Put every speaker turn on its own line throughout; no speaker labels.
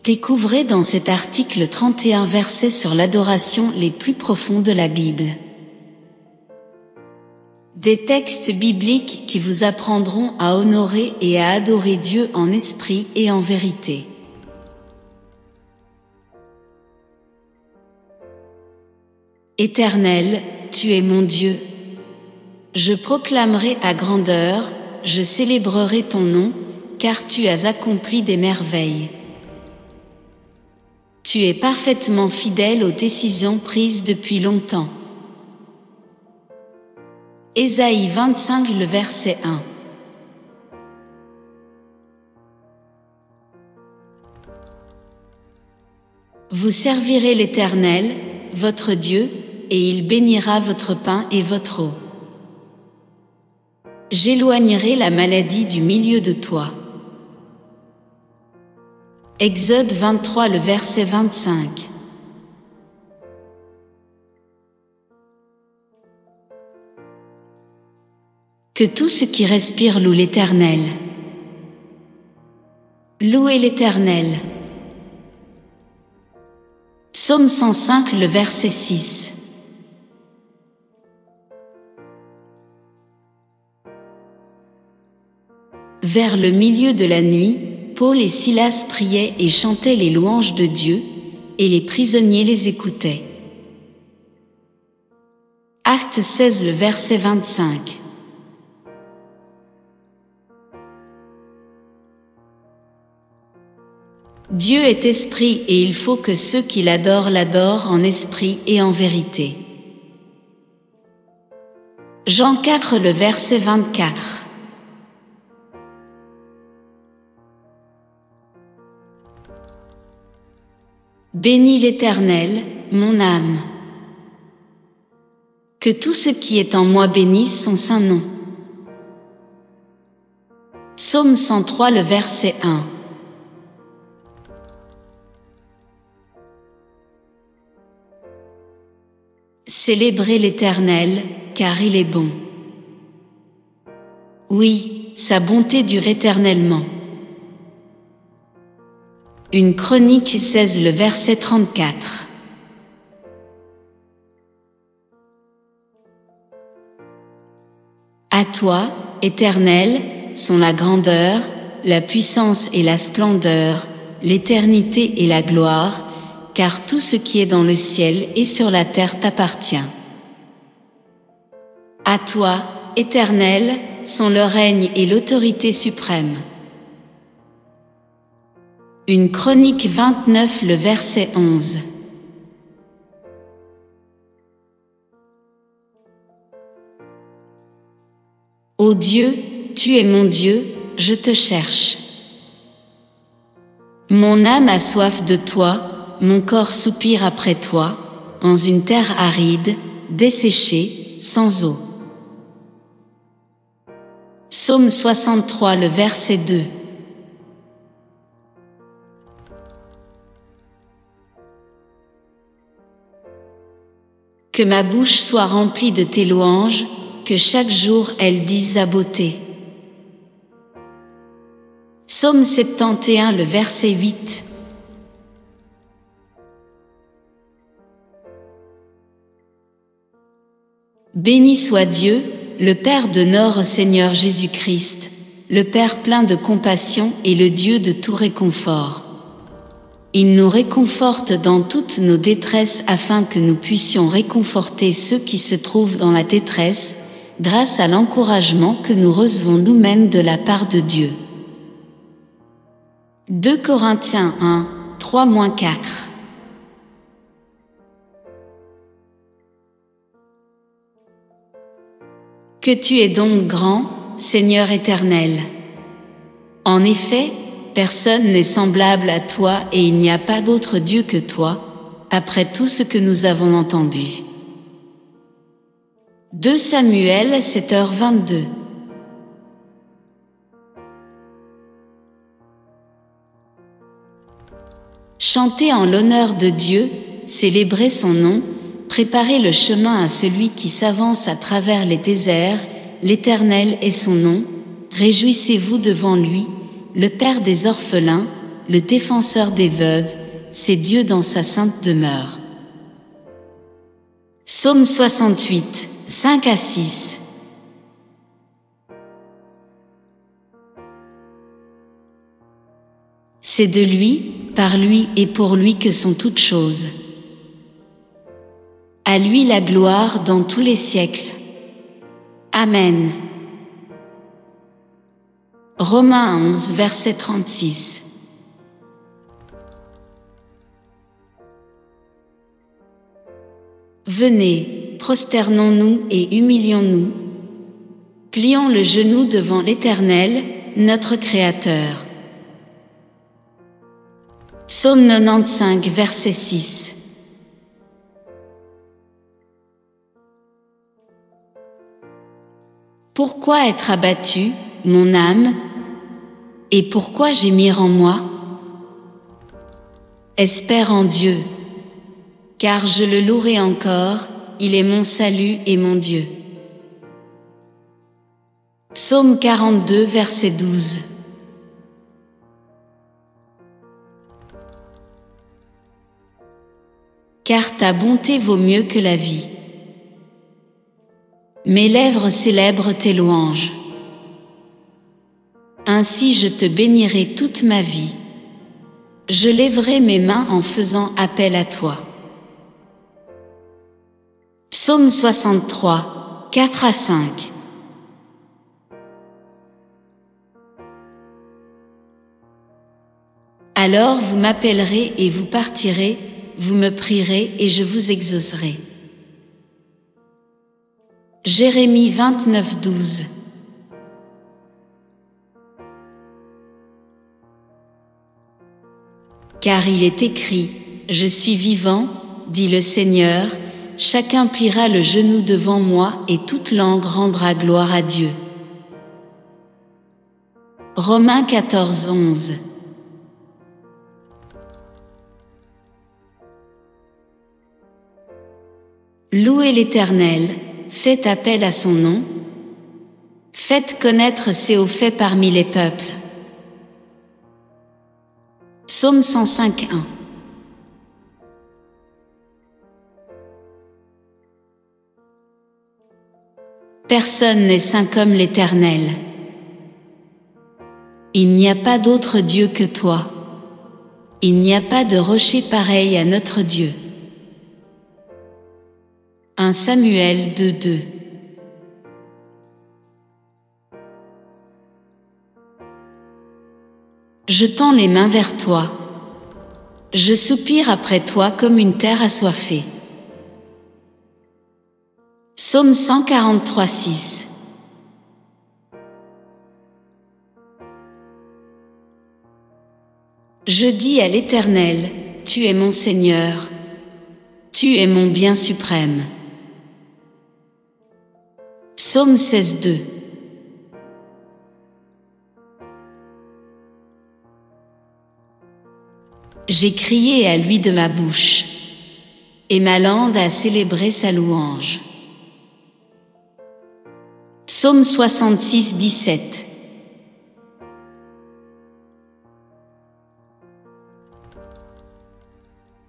Découvrez dans cet article 31 versets sur l'adoration les plus profonds de la Bible. Des textes bibliques qui vous apprendront à honorer et à adorer Dieu en esprit et en vérité. Éternel, tu es mon Dieu. Je proclamerai ta grandeur, je célébrerai ton nom, car tu as accompli des merveilles. Tu es parfaitement fidèle aux décisions prises depuis longtemps. Ésaïe 25 le verset 1. Vous servirez l'Éternel, votre Dieu, et il bénira votre pain et votre eau. J'éloignerai la maladie du milieu de toi. Exode 23 le verset 25. Que tout ce qui respire loue l'Éternel. Louez l'Éternel. Psaume 105 le verset 6. Vers le milieu de la nuit, Paul et Silas priaient et chantaient les louanges de Dieu, et les prisonniers les écoutaient. Acte 16 le verset 25. Dieu est esprit et il faut que ceux qui l'adorent l'adorent en esprit et en vérité. Jean 4 le verset 24. Bénis l'Éternel, mon âme. Que tout ce qui est en moi bénisse son saint nom. Psaume 103 le verset 1. Célébrez l'Éternel, car il est bon. Oui, sa bonté dure éternellement. Une Chronique 16 le verset 34. À toi, Éternel, sont la grandeur, la puissance et la splendeur, l'éternité et la gloire, car tout ce qui est dans le ciel et sur la terre t'appartient. À toi, Éternel, sont le règne et l'autorité suprême. Une Chronique 29 le verset 11. Ô Dieu, tu es mon Dieu, je te cherche. Mon âme a soif de toi, mon corps soupire après toi, dans une terre aride, desséchée, sans eau. Psaume 63 le verset 2. Que ma bouche soit remplie de tes louanges, que chaque jour elle dise ta beauté. Psaume 71 le verset 8. Béni soit Dieu, le Père de notre Seigneur Jésus-Christ, le Père plein de compassion et le Dieu de tout réconfort. Il nous réconforte dans toutes nos détresses afin que nous puissions réconforter ceux qui se trouvent dans la détresse, grâce à l'encouragement que nous recevons nous-mêmes de la part de Dieu. 2 Corinthiens 1, 3-4. Que tu es donc grand, Seigneur éternel. En effet, personne n'est semblable à toi et il n'y a pas d'autre Dieu que toi, après tout ce que nous avons entendu. 2 Samuel 7h22. Chantez en l'honneur de Dieu, célébrez son nom, préparez le chemin à celui qui s'avance à travers les déserts, l'Éternel est son nom, réjouissez-vous devant lui, le Père des orphelins, le défenseur des veuves, c'est Dieu dans sa sainte demeure. Psaume 68, 5 à 6. C'est de lui, par lui et pour lui que sont toutes choses. À lui la gloire dans tous les siècles. Amen. Romains 11, verset 36. Venez, prosternons-nous et humilions-nous. Plions le genou devant l'Éternel, notre Créateur. Psaume 95, verset 6. Pourquoi être abattu, mon âme, et pourquoi gémir en moi? Espère en Dieu, car je le louerai encore, il est mon salut et mon Dieu. Psaume 42, verset 12. Car ta bonté vaut mieux que la vie. Mes lèvres célèbrent tes louanges. Ainsi je te bénirai toute ma vie. Je lèverai mes mains en faisant appel à toi. Psaume 63, 4 à 5. Alors vous m'appellerez et vous partirez, vous me prierez et je vous exaucerai. Jérémie 29, 12. Car il est écrit, je suis vivant, dit le Seigneur, chacun pliera le genou devant moi et toute langue rendra gloire à Dieu. Romains 14, 11. Louez l'Éternel, faites appel à son nom, faites connaître ses hauts faits parmi les peuples. Psaume 105, 1. Personne n'est saint comme l'Éternel. Il n'y a pas d'autre Dieu que toi. Il n'y a pas de rocher pareil à notre Dieu. 1 Samuel 2, 2. Je tends les mains vers toi. Je soupire après toi comme une terre assoiffée. Psaume 143, 6. Je dis à l'Éternel, tu es mon Seigneur, tu es mon bien suprême. Psaume 16, 2. J'ai crié à lui de ma bouche, et ma langue a célébré sa louange. Psaume 66, 17.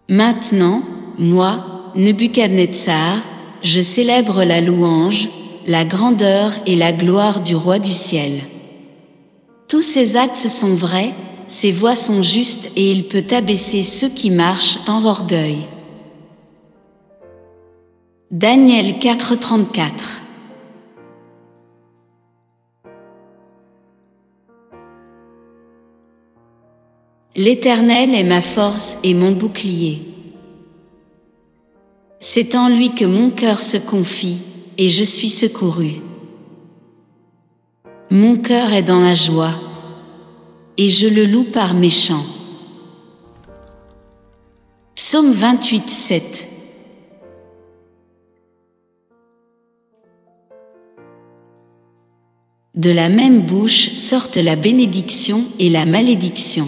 Maintenant, moi, Nebuchadnezzar, je célèbre la louange, la grandeur et la gloire du roi du ciel. Tous ses actes sont vrais, ses voies sont justes et il peut abaisser ceux qui marchent dans l'orgueil. Daniel 4, 34. L'Éternel est ma force et mon bouclier. C'est en lui que mon cœur se confie, et je suis secouru. Mon cœur est dans la joie, et je le loue par mes chants. Psaume 28, 7. De la même bouche sortent la bénédiction et la malédiction.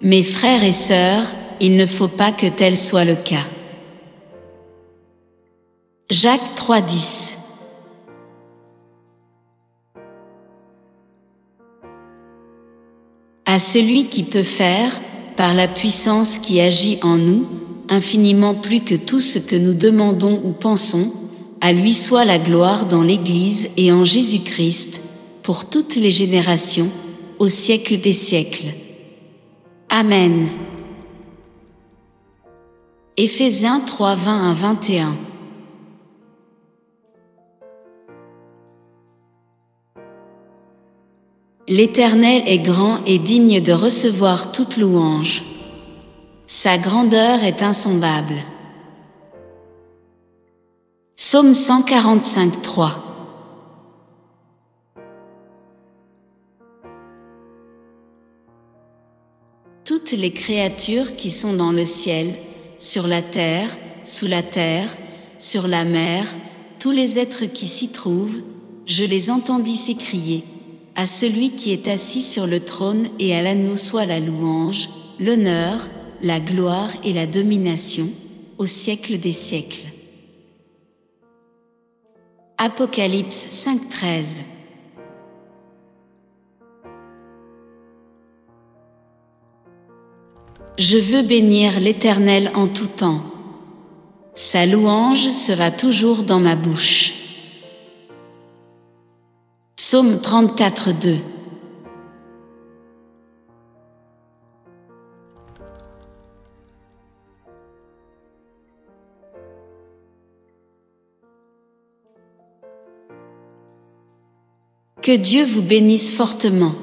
Mes frères et sœurs, il ne faut pas que tel soit le cas. Jacques 3, 10. À À celui qui peut faire, par la puissance qui agit en nous, infiniment plus que tout ce que nous demandons ou pensons, à lui soit la gloire dans l'Église et en Jésus-Christ, pour toutes les générations, au siècle des siècles. Amen. Éphésiens 3, 20 à 21. L'Éternel est grand et digne de recevoir toute louange. Sa grandeur est insondable. Psaume 145, 3. Toutes les créatures qui sont dans le ciel, sur la terre, sous la terre, sur la mer, tous les êtres qui s'y trouvent, je les entendis s'écrier. À celui qui est assis sur le trône et à l'agneau soit la louange, l'honneur, la gloire et la domination, au siècle des siècles. Apocalypse 5, 13. Je veux bénir l'Éternel en tout temps. Sa louange sera toujours dans ma bouche. Psaume 34, 2. Que Dieu vous bénisse fortement.